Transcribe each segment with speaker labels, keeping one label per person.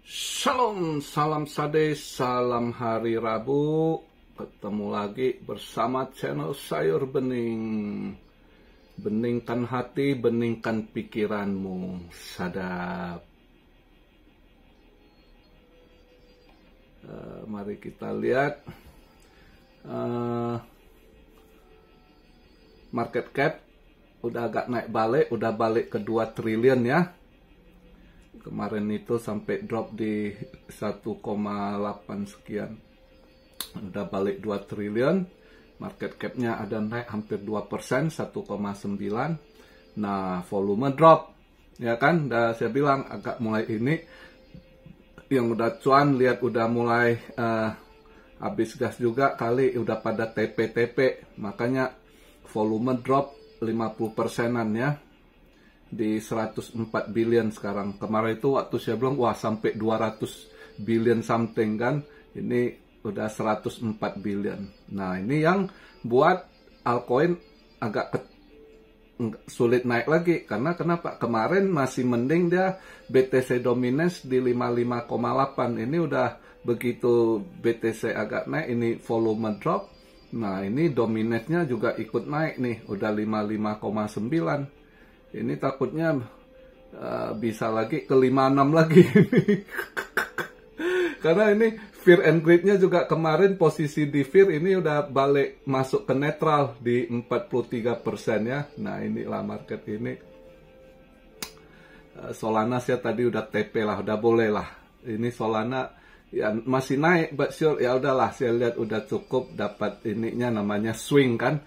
Speaker 1: Shalom, salam sade, salam hari Rabu. Ketemu lagi bersama channel Sayur Bening. Beningkan hati, beningkan pikiranmu. Sadap. Mari kita lihat market cap udah agak naik balik, udah balik ke 2 triliun ya. Kemarin itu sampai drop di 1,8 sekian. Udah balik 2 triliun. Market cap-nya ada naik hampir 2%, 1,9. Nah, volume drop. Ya kan? Udah saya bilang agak mulai ini. Yang udah cuan, lihat udah mulai habis gas juga kali. Udah pada TP-TP. Makanya volume drop 50%-an ya. Di 104 billion sekarang. Kemarin itu waktu saya bilang, wah sampai 200 billion something kan. Ini udah 104 billion. Nah ini yang buat altcoin agak sulit naik lagi. Karena kenapa? Kemarin masih mending dia BTC dominance di 55,8. Ini udah begitu BTC agak naik, ini volume drop. Nah ini dominance-nya juga ikut naik nih. Udah 55,9. Ini takutnya bisa lagi ke 56 lagi. Karena ini fear and greed-nya juga kemarin posisi di fear ini udah balik masuk ke netral di 43% ya. Nah inilah market ini. Solana saya tadi udah TP lah, udah boleh lah. Ini Solana ya masih naik, but sure ya udahlah, saya lihat udah cukup dapat ininya namanya swing kan.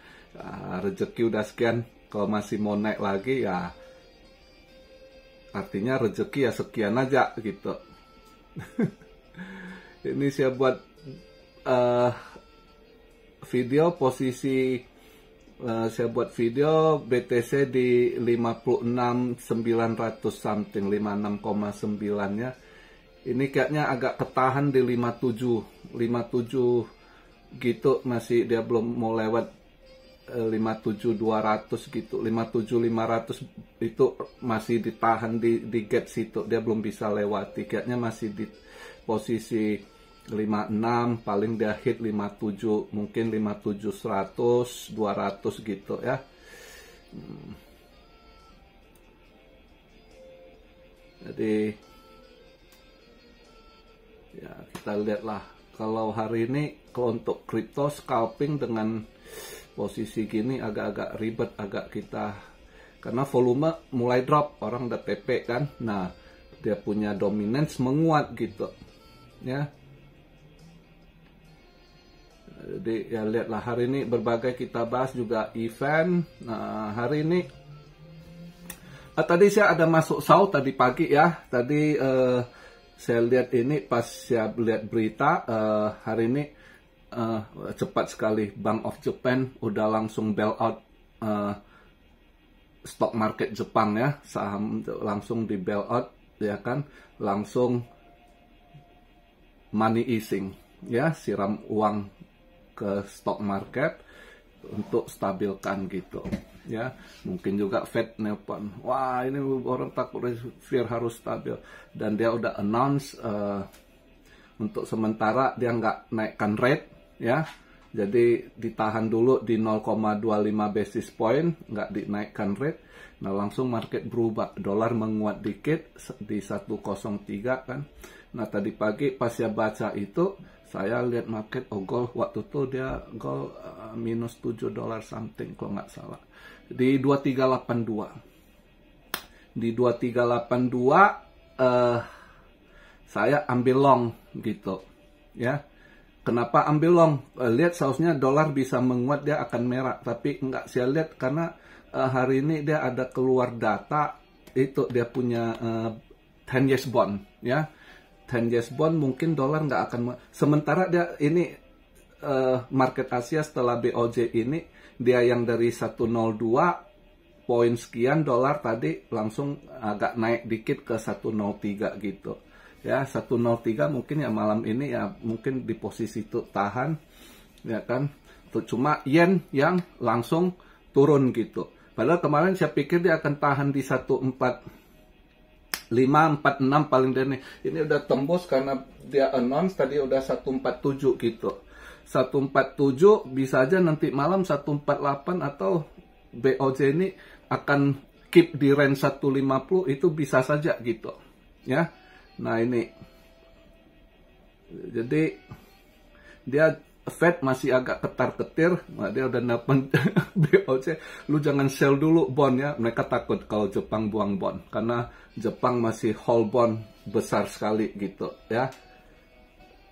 Speaker 1: Rezeki udah sekian. Kalau masih mau naik lagi ya artinya rezeki ya sekian aja gitu. Ini saya buat video posisi saya buat video BTC di 56.900 something, 56,9 ya. Ini kayaknya agak ketahan di 57 gitu, masih dia belum mau lewat 57.200 gitu, 57.500 itu masih ditahan di gate situ, dia belum bisa lewati, kayaknya masih di posisi 56, paling dia hit 57, mungkin 57.100, 200 gitu ya. Jadi ya kita lihatlah kalau hari ini, kalau untuk crypto scalping dengan posisi gini agak-agak ribet, agak kita, karena volume mulai drop, orang udah TP kan. Nah dia punya dominance menguat gitu ya. Jadi ya lihatlah hari ini berbagai kita bahas juga event. Nah hari ini tadi saya ada masuk SAU tadi pagi ya. Tadi saya lihat ini pas saya lihat berita hari ini cepat sekali Bank of Japan udah langsung bail out stock market Jepang ya, saham langsung di bail out ya kan, langsung money easing ya, siram uang ke stock market untuk stabilkan gitu ya. Mungkin juga Fed nelpon, wah ini orang takut fear harus stabil, dan dia udah announce untuk sementara dia nggak naikkan rate ya, jadi ditahan dulu di 0,25 basis point, nggak dinaikkan rate. Nah langsung market berubah, dolar menguat dikit di 103 kan. Nah tadi pagi pas saya baca itu, saya lihat market gold waktu itu dia gold minus 7 dolar something kalau nggak salah, di 2382. Di 2382 saya ambil long gitu ya. Kenapa ambil long? Lihat seharusnya dolar bisa menguat, dia akan merah. Tapi enggak, saya lihat karena hari ini dia ada keluar data, itu dia punya 10 years bond ya. 10 years bond mungkin dolar nggak akan, sementara dia ini market Asia setelah BOJ ini, dia yang dari 102 poin sekian dolar tadi langsung agak naik dikit ke 103 gitu. Ya 103 mungkin ya malam ini ya mungkin di posisi itu tahan ya kan. Cuma yen yang langsung turun gitu. Padahal kemarin saya pikir dia akan tahan di 1450 546 paling dia nih. Ini udah tembus karena dia announce tadi udah 147 gitu. 147 bisa aja nanti malam 148 atau BOJ ini akan keep di range 150, itu bisa saja gitu ya. Nah ini jadi dia Fed masih agak ketar-ketir. Nah, dia udah nelpon BOJ, lu jangan sell dulu bond ya. Mereka takut kalau Jepang buang bond karena Jepang masih hold bond besar sekali gitu ya.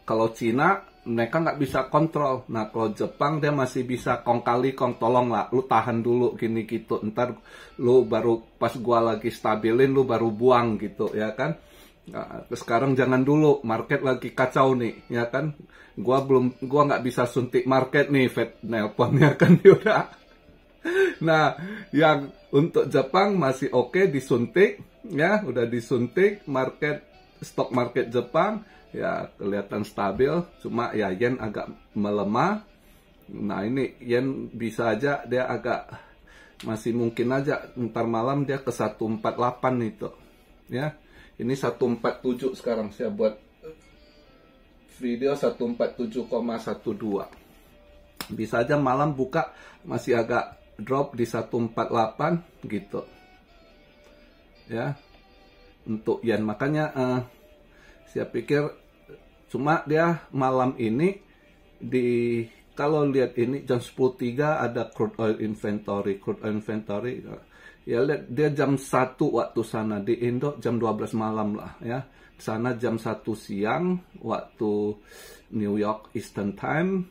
Speaker 1: Kalau Cina mereka nggak bisa kontrol. Nah kalau Jepang dia masih bisa kong kali kong, tolong lah lu tahan dulu gini gitu, ntar lu baru pas gua lagi stabilin lu baru buang gitu ya kan. Nah, sekarang jangan dulu, market lagi kacau nih ya kan. Gua nggak bisa suntik market nih, Fed nelponnya kan udah. Nah yang untuk Jepang masih oke disuntik ya, udah disuntik stock market Jepang ya kelihatan stabil, cuma ya yen agak melemah. Nah ini yen bisa aja dia agak masih mungkin aja ntar malam dia ke 148 itu ya. Ini 147 sekarang, saya buat video 147,12. Bisa aja malam buka masih agak drop di 148 gitu ya untuk yen. Makanya saya pikir cuma dia malam ini kalau lihat ini jam 10.03 ada crude oil inventory ya, lihat dia jam 1 waktu sana, di Indo jam 12 malam lah ya, sana jam 1 siang waktu New York Eastern Time,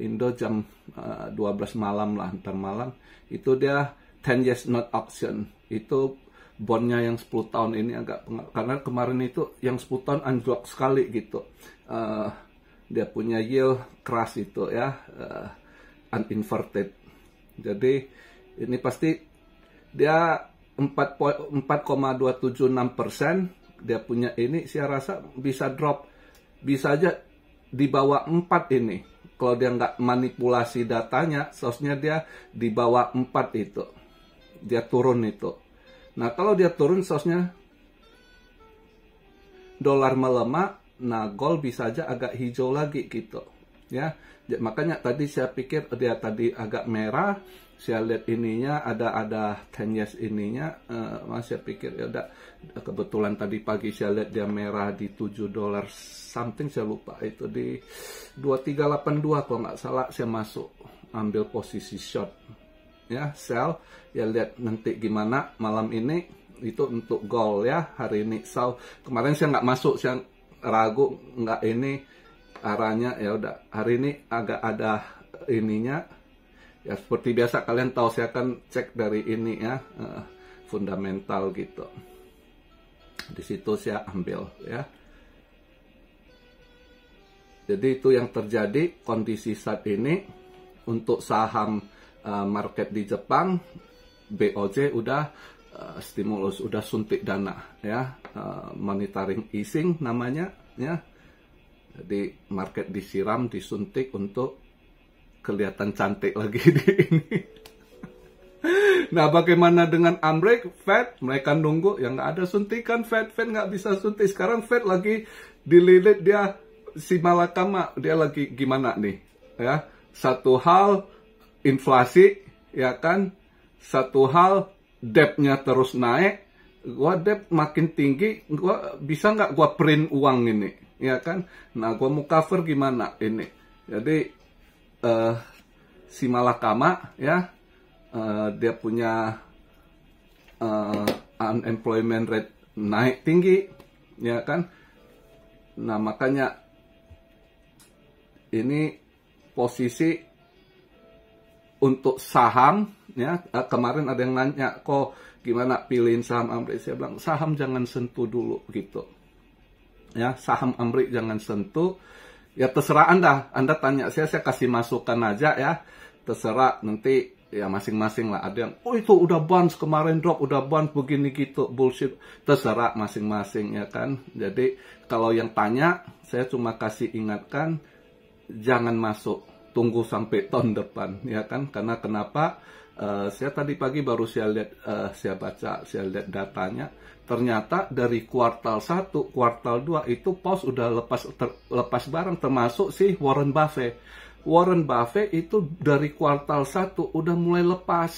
Speaker 1: Indo jam 12 malam lah, ntar malam itu dia 10 years note auction. Itu bondnya yang 10 tahun ini agak karena kemarin itu yang 10 tahun anjlok sekali gitu. Dia punya yield keras itu ya, uninverted. Jadi ini pasti dia 4,276%. Dia punya ini saya rasa bisa drop, bisa aja di bawah 4 ini. Kalau dia nggak manipulasi datanya, seharusnya dia di bawah 4 itu. Dia turun itu. Nah kalau dia turun seharusnya dolar melemah, nah gold bisa aja agak hijau lagi gitu ya. Makanya tadi saya pikir dia tadi agak merah, saya lihat ininya ada 10 years ininya, saya pikir ya udah, kebetulan tadi pagi saya lihat dia merah di $7 something, saya lupa itu di 2382 kalau nggak salah, saya masuk ambil posisi short ya, sell ya. Lihat nanti gimana malam ini itu untuk gold ya hari ini. Kemarin saya nggak masuk, saya ragu nggak ini arahnya, ya udah hari ini agak ada ininya ya, seperti biasa kalian tahu saya akan cek dari ini ya, fundamental gitu, di situ saya ambil ya. Jadi itu yang terjadi kondisi saat ini untuk saham market di Jepang. BOJ udah stimulus, udah suntik dana ya, monitoring easing namanya ya. Jadi market disiram, disuntik untuk kelihatan cantik lagi di ini. Nah bagaimana dengan Amerika, Fed? Mereka nunggu, yang nggak ada suntikan Fed nggak bisa suntik. Sekarang Fed lagi dililit, dia si malakama, dia lagi gimana nih ya. Satu hal inflasi ya kan, satu hal debt-nya terus naik. Gua debt makin tinggi, gua bisa nggak gua print uang ini ya kan. Nah gua mau cover gimana ini. Jadi si malakama ya, dia punya unemployment rate naik tinggi ya kan. Nah makanya ini posisi untuk saham ya. Kemarin ada yang nanya, kok gimana pilihin saham Amerika? Saya bilang saham jangan sentuh dulu gitu ya, saham Amerika jangan sentuh. Ya terserah Anda tanya saya kasih masukan aja ya, terserah nanti ya masing-masing lah. Ada yang oh itu udah bounce kemarin, drop udah bounce begini gitu, bullshit. Terserah masing-masing ya kan. Jadi kalau yang tanya saya cuma kasih ingatkan, jangan masuk, tunggu sampai tahun depan ya kan. Karena kenapa? Saya tadi pagi baru saya lihat, saya lihat datanya. Ternyata dari kuartal 1, kuartal 2 itu Paus udah lepas barang, termasuk si Warren Buffett. Warren Buffett itu dari kuartal 1 udah mulai lepas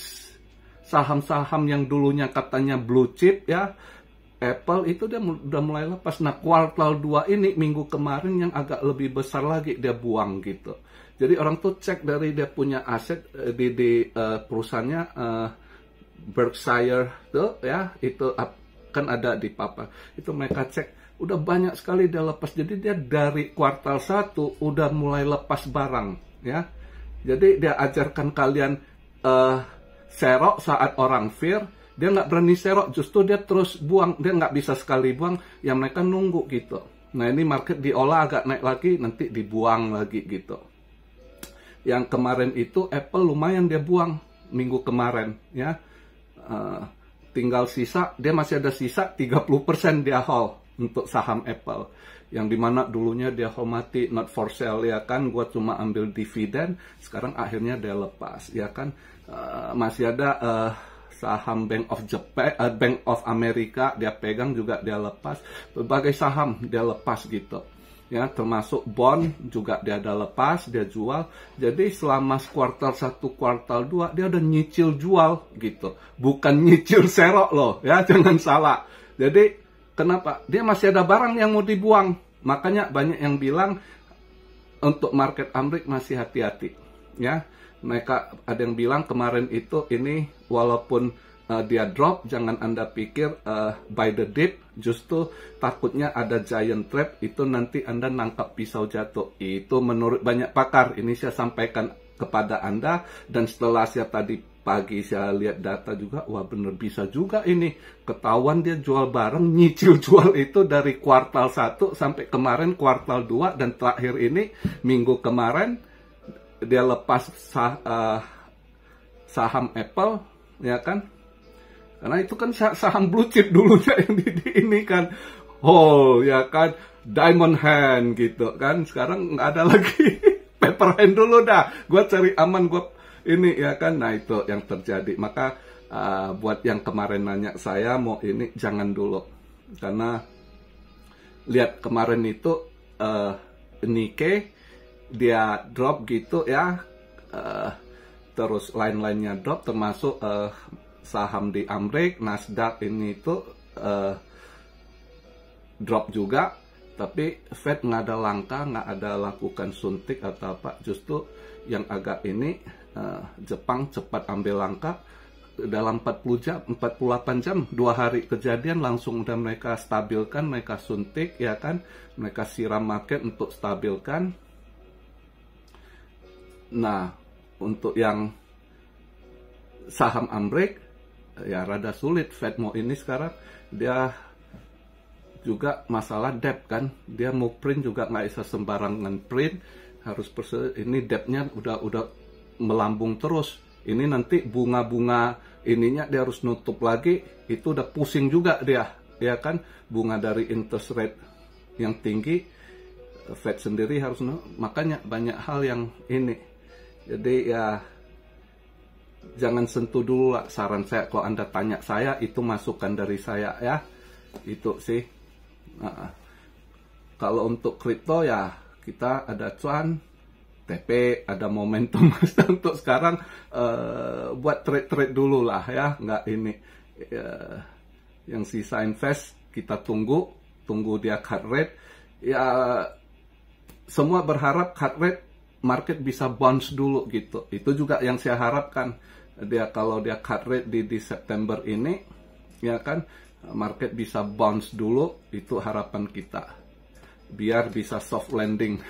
Speaker 1: saham-saham yang dulunya katanya blue chip ya. Apple itu dia udah mulai lepas. Nah, kuartal 2 ini minggu kemarin yang agak lebih besar lagi dia buang gitu. Jadi orang tuh cek dari dia punya aset di perusahaannya Berkshire tuh ya, itu kan ada di papan. Itu mereka cek udah banyak sekali dia lepas. Jadi dia dari kuartal 1 udah mulai lepas barang ya. Jadi dia ajarkan kalian serok saat orang fear. Dia nggak berani serok, justru dia terus buang. Dia nggak bisa sekali buang, ya mereka nunggu gitu. Nah ini market diolah agak naik lagi, nanti dibuang lagi gitu. Yang kemarin itu Apple lumayan dia buang minggu kemarin ya. Tinggal sisa, dia masih ada sisa 30% dia hold untuk saham Apple. Yang dimana dulunya dia hold mati, not for sale ya kan, gua cuma ambil dividen, sekarang akhirnya dia lepas ya kan. Masih ada saham Bank of Japan, Bank of America dia pegang juga dia lepas, berbagai saham dia lepas gitu ya, termasuk bond juga dia ada lepas, dia jual. Jadi selama kuartal 1, kuartal 2 dia udah nyicil jual gitu, bukan nyicil serok loh ya, jangan salah. Jadi kenapa? Dia masih ada barang yang mau dibuang, makanya banyak yang bilang untuk market Amerika masih hati-hati ya. Mereka ada yang bilang kemarin itu ini walaupun dia drop, jangan Anda pikir by the dip, justru takutnya ada giant trap, itu nanti Anda nangkap pisau jatuh. Itu menurut banyak pakar, ini saya sampaikan kepada Anda, dan setelah saya tadi pagi saya lihat data juga, wah bener bisa juga ini, ketahuan dia jual barang, nyicil jual itu dari kuartal 1 sampai kemarin kuartal 2, dan terakhir ini minggu kemarin dia lepas saham Apple ya kan, karena itu kan saham blue chip dulunya yang ini kan, ya kan, diamond hand gitu kan, sekarang nggak ada lagi. Paper hand dulu dah, gue cari aman, gue ini ya kan. Nah itu yang terjadi. Maka buat yang kemarin nanya saya mau ini, jangan dulu, karena lihat kemarin itu Nikkei dia drop gitu ya, terus lain-lainnya drop, termasuk saham di Amerika, Nasdaq ini itu drop juga. Tapi Fed nggak ada langkah, nggak ada lakukan suntik atau apa. Justru yang agak ini Jepang cepat ambil langkah, dalam 40 jam, 48 jam, 2 hari kejadian langsung udah mereka stabilkan, mereka suntik ya kan, mereka siram market untuk stabilkan. Nah, untuk yang saham Amerika ya rada sulit. Fed mau ini sekarang, dia juga masalah debt kan, dia mau print juga nggak bisa sembarangan print, harus ini debtnya udah melambung terus. Ini nanti bunga-bunga ininya dia harus nutup lagi, itu udah pusing juga dia ya kan, bunga dari interest rate yang tinggi, Fed sendiri harus, makanya banyak hal yang ini. Jadi ya jangan sentuh dulu lah, saran saya. Kalau Anda tanya saya, itu masukan dari saya ya, itu sih. Kalau untuk kripto ya kita ada cuan, TP, ada momentum. Untuk sekarang buat trade dulu lah ya, nggak ini. Yang sisa invest kita tunggu dia cut rate. Ya semua berharap cut rate market bisa bounce dulu gitu. Itu juga yang saya harapkan. Kalau dia cut rate di September ini ya kan, market bisa bounce dulu, itu harapan kita. Biar bisa soft landing.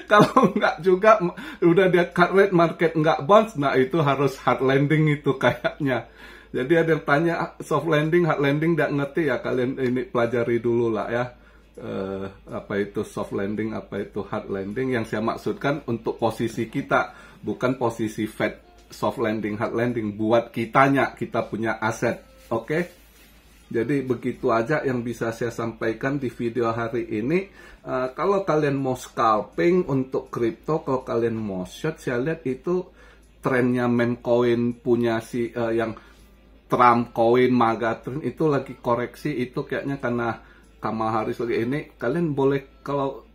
Speaker 1: Kalau nggak juga, udah dia cut rate market nggak bounce, nah itu harus hard landing itu kayaknya. Jadi ada yang tanya soft landing, hard landing, nggak ngerti ya, kalian ini pelajari dulu lah ya. Apa itu soft landing, apa itu hard landing. Yang saya maksudkan untuk posisi kita, bukan posisi Fed. Soft landing, hard landing buat kitanya, kita punya aset. Oke? Jadi begitu aja yang bisa saya sampaikan di video hari ini. Kalau kalian mau scalping untuk kripto, kalau kalian mau short, saya lihat itu trennya meme coin punya si yang Trump coin, MAGA trend itu lagi koreksi. Itu kayaknya karena Kamala Harris lagi ini. Kalian boleh, kalau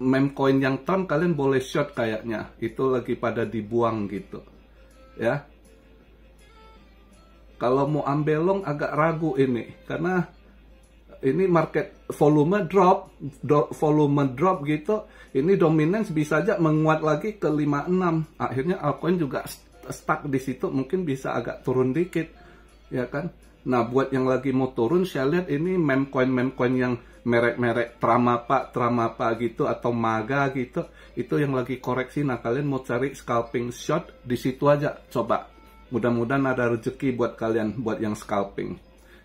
Speaker 1: meme coin yang Trump kalian boleh short kayaknya. Itu lagi pada dibuang gitu ya. Kalau mau ambil long agak ragu ini, karena ini market volume drop gitu. Ini dominance bisa aja menguat lagi ke 56. Akhirnya altcoin juga stuck di situ, mungkin bisa agak turun dikit, ya kan? Nah, buat yang lagi mau turun, saya lihat ini meme coin yang merek-merek Tramapa gitu atau MAGA gitu, itu yang lagi koreksi. Nah, kalian mau cari scalping short di situ aja, coba. Mudah-mudahan ada rezeki buat kalian, buat yang scalping.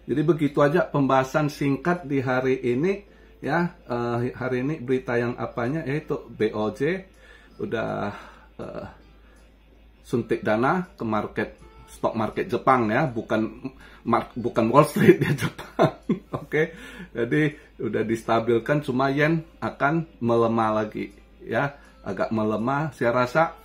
Speaker 1: Jadi begitu aja pembahasan singkat di hari ini ya. Hari ini berita yang apanya, yaitu BOJ udah suntik dana ke stock market Jepang ya, bukan Wall Street ya, Jepang. Oke. Jadi udah distabilkan, cuma yen akan melemah lagi ya, agak melemah. Saya rasa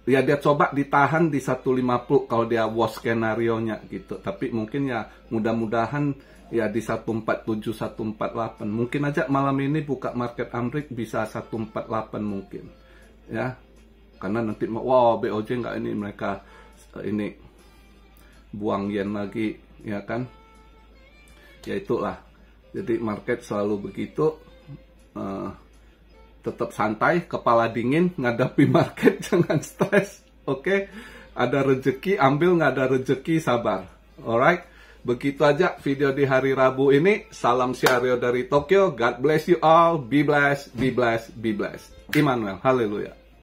Speaker 1: ya dia coba ditahan di 150 kalau dia worst skenario-nya gitu. Tapi mungkin ya mudah-mudahan ya di 147, 148. Mungkin aja malam ini buka market Amrik bisa 148 mungkin. Ya. Karena nanti wow, BOJ nggak ini, mereka ini buang yen lagi ya kan. Ya itulah. Jadi market selalu begitu. Tetap santai, kepala dingin, ngadapi market, jangan stres, oke? Ada rezeki, ambil, nggak ada rezeki, sabar, alright? Begitu aja video di hari Rabu ini. Salam Syario dari Tokyo, God bless you all, be blessed, be blessed, be blessed. Immanuel, haleluya.